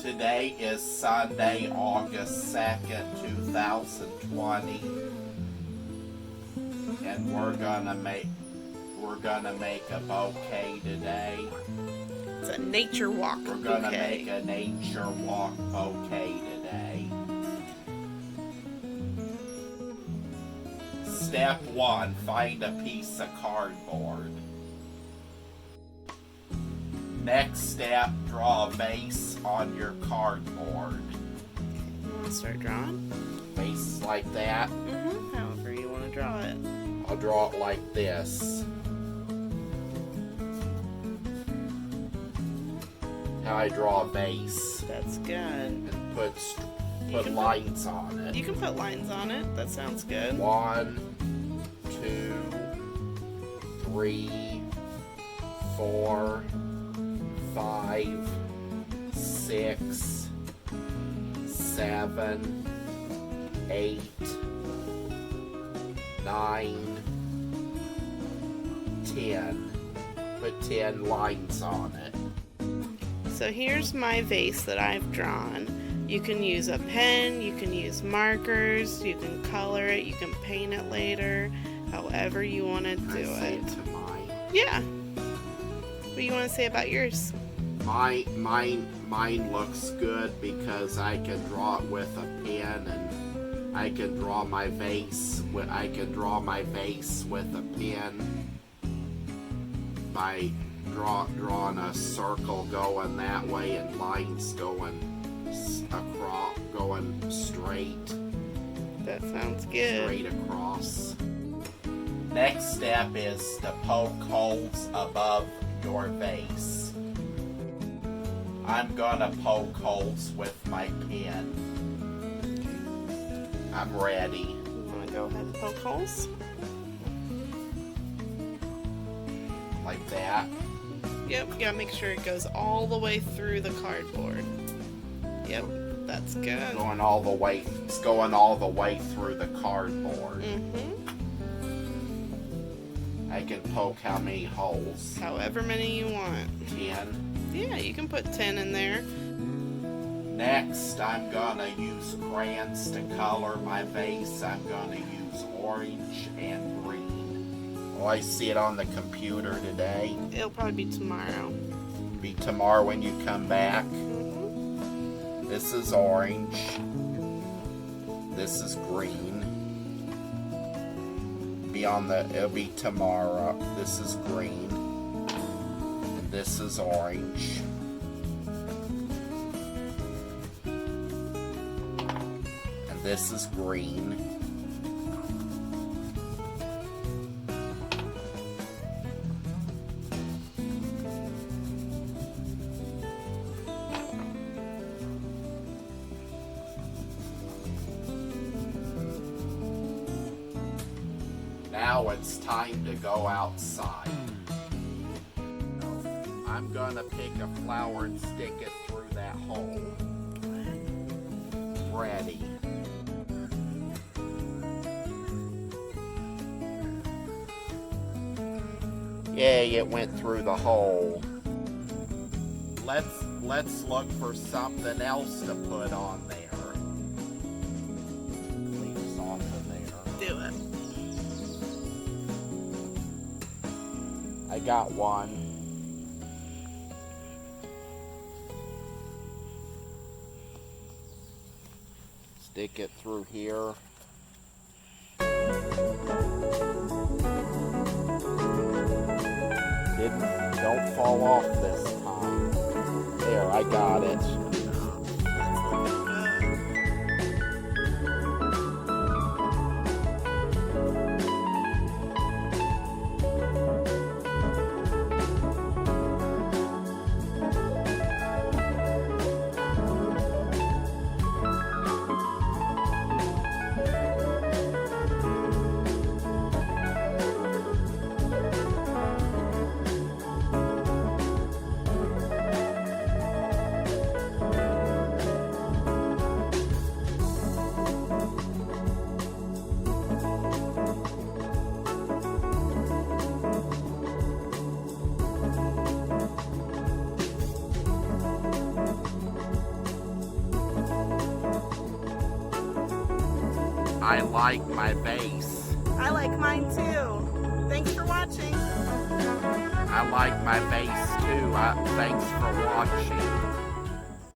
Today is Sunday, August 2nd, 2020, and we're gonna make a bouquet today. It's a nature walk We're gonna bouquet. make a nature walk bouquet today. Step 1, find a piece of cardboard. Next step, draw a vase on your cardboard. You want to start drawing? Vase like that. However you want to draw it. I'll draw it like this. How I draw a vase. That's good. And put lines on it. You can put lines on it. That sounds good. 1, 2, 3, 4, 5, 6, 7, 8, 9, 10. Put 10 lines on it. So here's my vase that I've drawn. You can use a pen, you can use markers, you can color it, you can paint it later, however you want to do it. To mine. Yeah. What do you want to say about yours? Mine looks good because I can draw it with a pen, and I can draw my vase with a pen by drawing a circle going that way and lines going across, going straight. That sounds good. Straight across. Next step is to poke holes above your vase. I'm gonna poke holes with my pen. I'm ready. You want to go ahead and poke holes? Like that. Yep, you gotta make sure it goes all the way through the cardboard. Yep, that's good. It's going all the way through the cardboard. I can poke how many holes? However many you want. 10. Yeah, you can put 10 in there. Next, I'm gonna use crayons to color my vase. I'm gonna use orange and green. Oh, I see it on the computer today. It'll probably be tomorrow. Be tomorrow when you come back. This is orange. This is green. It'll be tomorrow. This is green. And this is orange. And this is green. Now it's time to go outside. I'm gonna pick a flower and stick it through that hole. Ready. Yay, it went through the hole. Let's look for something else to put on there. Leaves off of there. Do it. I got one. Stick it through here. Don't fall off this time. There, I got it. I like my vase. I like mine too. Thanks for watching. I like my vase too. Thanks for watching.